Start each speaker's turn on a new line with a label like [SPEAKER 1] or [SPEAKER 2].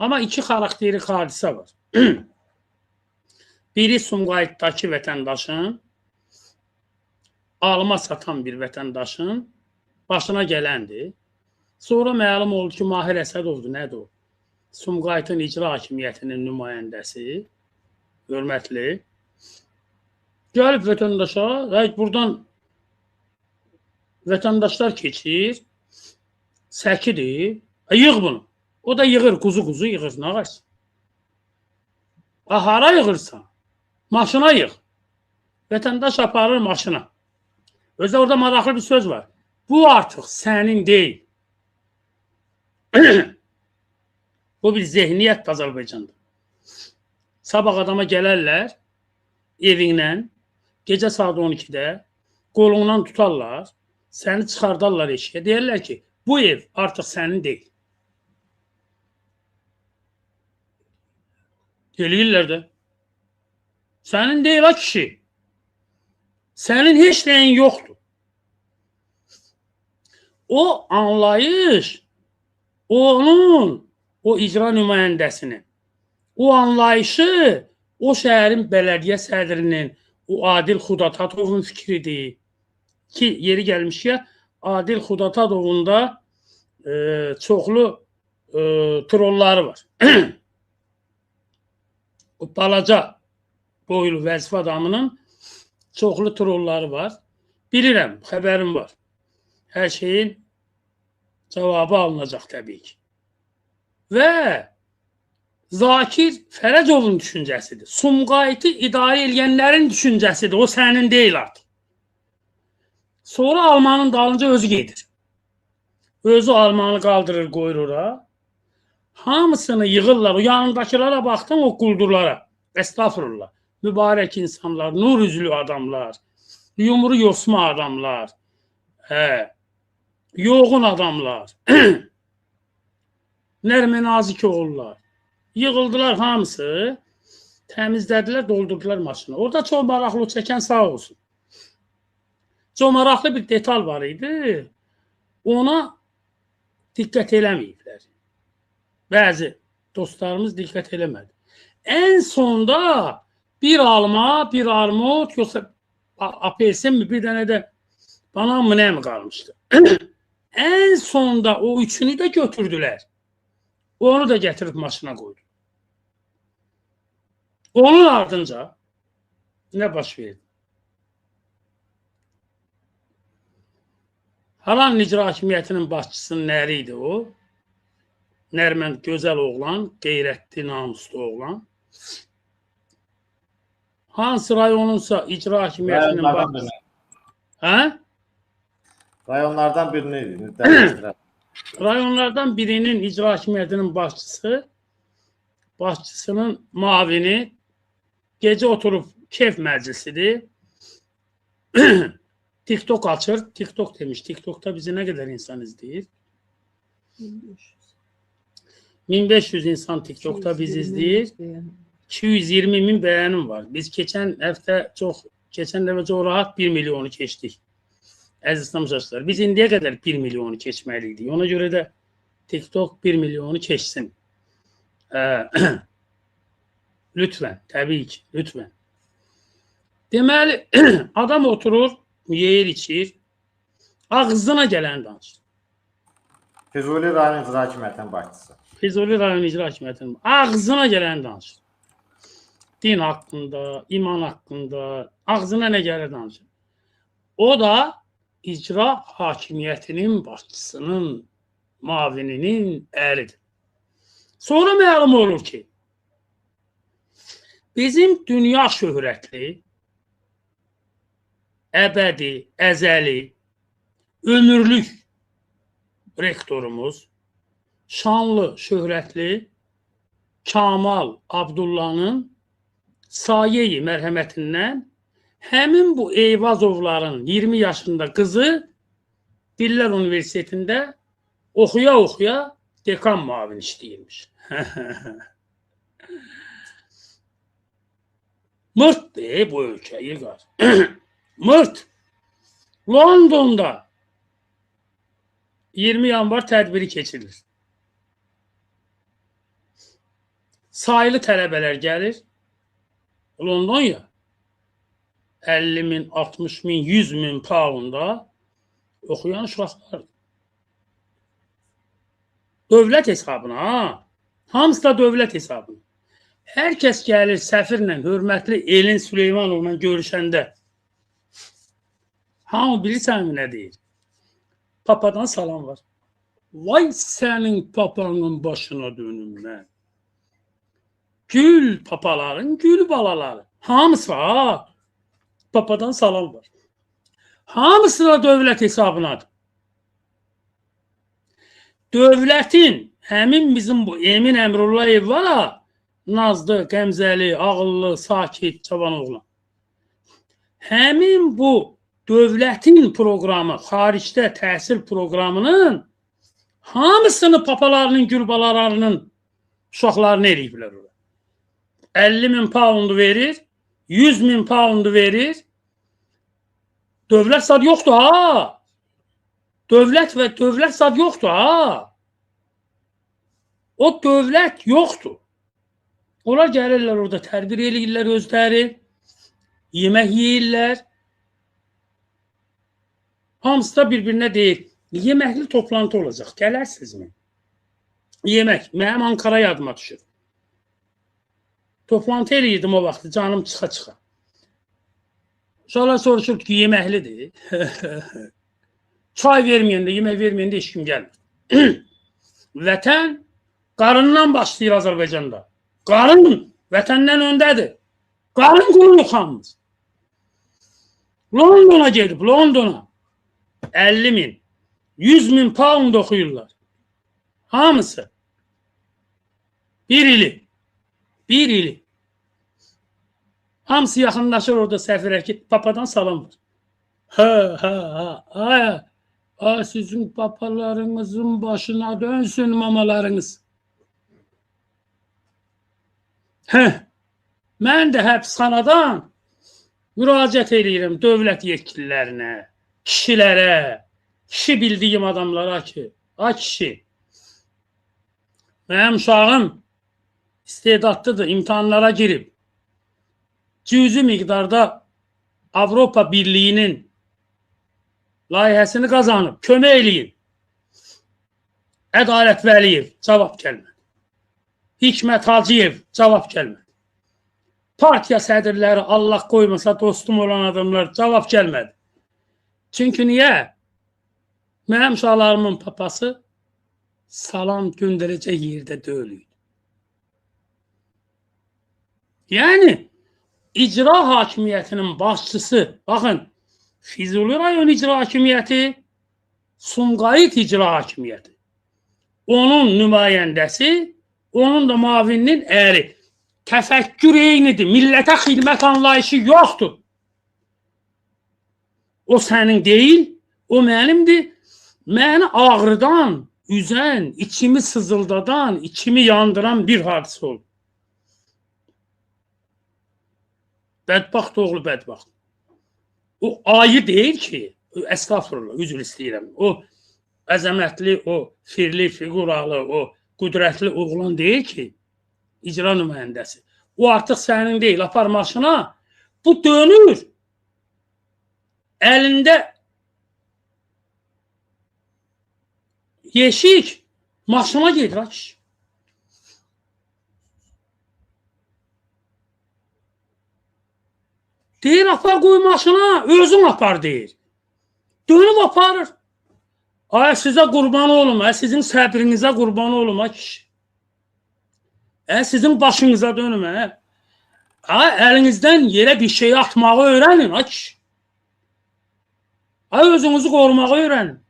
[SPEAKER 1] Amma iki xarakterik hadisə var. Biri Sumqayıtdakı vətəndaşın, alma satan bir vətəndaşın başına gələndir. Sonra məlum oldu ki, Mahir Əsədovdur, nədir o? Sumqayıtın icra hakimiyyətinin nümayəndəsi, hörmətli. Gəlib vətəndaşa, buradan vətəndaşlar keçir, səkidir, yığ bunu. O da yığır, quzu yığır, nə qaçsın? Hara yığırsan? Maşına yığ. Vətəndaş aparır maşına. Özdə orada maraqlı bir söz var. Bu artıq sənin deyil. Bu bir zehniyyət Azərbaycanda. Sabah adama gələrlər evindən, gecə saat 12-də qolundan tutarlar, səni çıxardarlar eşiyə. Deyərlər ki, bu ev artıq sənin deyil. Eləyirlər də. Sənin deyil ha kişi. Sənin heç nəyin yoxdur. O anlayış, o icra nümayəndəsinin, o anlayışı o şəhərin bələdiyyə sədrinin, o Adil Xudatatovun fikridir. Ki, yeri gəlmiş ya, Adil Xudatatovun da çoxlu trolları var. O balaca boylu vəzifə adamının çoxlu trolları var. Bilirəm, xəbərim var. Hər şeyin cavabı alınacaq təbii ki. Və Zakir Fərəcovun düşüncəsidir. Sumqayıtı idarə edənlərin düşüncəsidir. O sənin deyil artıq. Sonra almanın dalınca özü gedir. Özü almanı qaldırır, qoyur ora. Hamısını yığırlar. O yanındakilara baxdım, o quldurlara. Estağfurullah. Mübarək insanlar, nur üzlü adamlar, yumru yosma adamlar, yoğun adamlar, nərmə nazik oğullar. Yığıldılar hamısı, təmizlədilər, doldurdular maşını. Orada çox maraqlı çəkən sağ olsun. Çox maraqlı bir detal var idi. Ona diqqət eləməyiblər. Bəzi dostlarımız diqqət eləmədi. En sonda bir alma, bir armut, yoxsa apelsin mi, bir dənə də banan mı, nə mi qalmışdı? En sonda o üçünü də götürdülər. Onu da gətirib maşına qoydu. Onun ardınca nə baş verdi? Haran icra hakimiyyətinin başçısının nəri idi o? Nərmən gözəl oğlan, qeyrətli, namuslu oğlan. Hansı rayonunsa icra hakimiyyətinin başçısı? Hə?
[SPEAKER 2] Rayonlardan birini
[SPEAKER 1] Rayonlardan birinin icra hakimiyyətinin başçısının mavini gecə oturub keyf məclisidir. TikTok açır. TikTok demiş. TikTok'ta bizi nə qədər insan izləyir? 1500 insan TikTok'ta bizi izləyir. 220 min bəyənim var. Biz keçən dəfə çox rahat 1 milyonu keçdik. Əziz tamaşaçılar, biz indiyə qədər 1 milyonu keçməliydik. Ona görə də TikTok 1 milyonu keçsin. Lütfən, təbii ki, lütfən. Deməli, adam oturur, yeyir, içir, ağzına gələn danışır.
[SPEAKER 2] Füzuli rayon icra hakimiyyətinin başçısı.
[SPEAKER 1] Füzuli rayon icra hakimiyyətinin ağzına gələn danışır. Din haqqında, iman haqqında, ağzına nə gəlir danışır. O da icra hakimiyyətinin başçısının, mavininin əridir. Sonra məlum olur ki, bizim dünya şöhrətli, əbədi, əzəli, ömürlük rektorumuz, şanlı, şöhrətli Kamal Abdullah'ın sayeyi mərhəmətindən həmin bu Eyvazovların 20 yaşında qızı Dillər Universitetində oxuya-oxuya dekan muavin işləyirmiş. Mırtdır bu ölkə, İlqar. Mırt. Londonda 20 yanvar tədbiri keçirilir. sayılı tələbələr gəlir. London ya. 50 bin, 60 bin, 100 bin poundda oxuyan uşaqlar. Dövlət hesabına, ha. Hamısı da dövlət hesabına. Hər kəs gəlir səfirlə, hörmətli Elin Süleymanovla görüşəndə. Hamı bilirsən nə deyir? Papadan salam var. Vay sənin papanın başına dönüm mən. Gül papaların, gül balaları. Hamısı ha. Papadan salam var. Hamısı da dövlət hesabınadır. Dövlətin, həmin bizim bu Emin Əmrullayev var ha, nazlı, qəmzəli, ağıllı, sakit, cavan oğlan. Həmin bu dövlətin proqramı, xaricdə təhsil proqramının hamısını papalarının, gülbalalarının uşaqlarını eləyiblər. 50 bin poundu verir, 100 bin poundu verir. Dövlət sad yoxdur ha. Dövlət sad yoxdur ha. O dövlət yoxdur. Onlar gəlirlər orada tərbir eləyirlər özləri, yemək yeyirlər. Hamısı da bir-birinə deyir, yeməkli toplantı olacaq, gələrsinizmi? Yemək, mənim Ankara yadıma düşür. Toplantı eləyirdim o vaxtı, canım çıxa-çıxa. Uşaqlar soruşur ki, yeməklidir. Çay verməyəndə, yemək verməyəndə heç kim gəlmir. Vətən qarından başlayır Azərbaycanda. Qarın vətəndən öndədir. Qarın qulunu xanımız. Londona gedib, Londona. 50 bin, 100 bin pound oxuyurlar. Hamısı. Bir ili. Hamısı yaxınlaşır orada səfirə ki, papadan salam var. Sizin papalarınızın başına dönsün mamalarınız. Mən də həbsxanadan müraciət edirəm dövlət yetkililərinə, kişilərə, kişi bildiyim adamlara ki, ay kişi, mənim uşağım istedadlıdır, imtahanlara girib, cüzi miqdarda Avropa Birliyinin layihəsini qazanıb, kömək eləyin. Ədalət Vəliyev cavab gəlmədi. Hikmət Hacıyev cavab gəlmədi. Partiya sədrləri Allah qoymasa dostum olan adamlar cavab gəlmədi. Çünki niyə? Mənim uşaqlarımın papası salam göndərəcək yerdə deyil. Yəni, icra hakimiyyətinin başçısı, baxın, Füzuli rayon icra hakimiyyəti, Sumqayıt icra hakimiyyəti. Onun nümayəndəsi, onun da mavininin əri. Təfəkkür eynidir, millətə xidmət anlayışı yoxdur. O sənin deyil, o mənimdir. Məni ağrıdan, üzən, içimi sızıldadan, içimi yandıran bir hadisə oldu. Bədbaxt oğlu bədbaxt. O ayı deyil ki, estağfurullah, üzr istəyirəm. O əzəmətli, o firli, figuralı, o qüdrətli oğlan deyil ki, icra nümayəndəsi. O artıq sənin deyil, apar maşına. Bu dönür. Əlində yeşik, maşına gedir. Deyir, apar qoy maşına, özün apar deyir. Dönüb aparır. Ay, sizə qurban olum, sizin səbrinizə qurban olum, kişi. Sizin başınıza dönüm, əlinizdən yerə bir şey atmağı öyrənin, kişi. Özünüzü qorumağı öyrənin.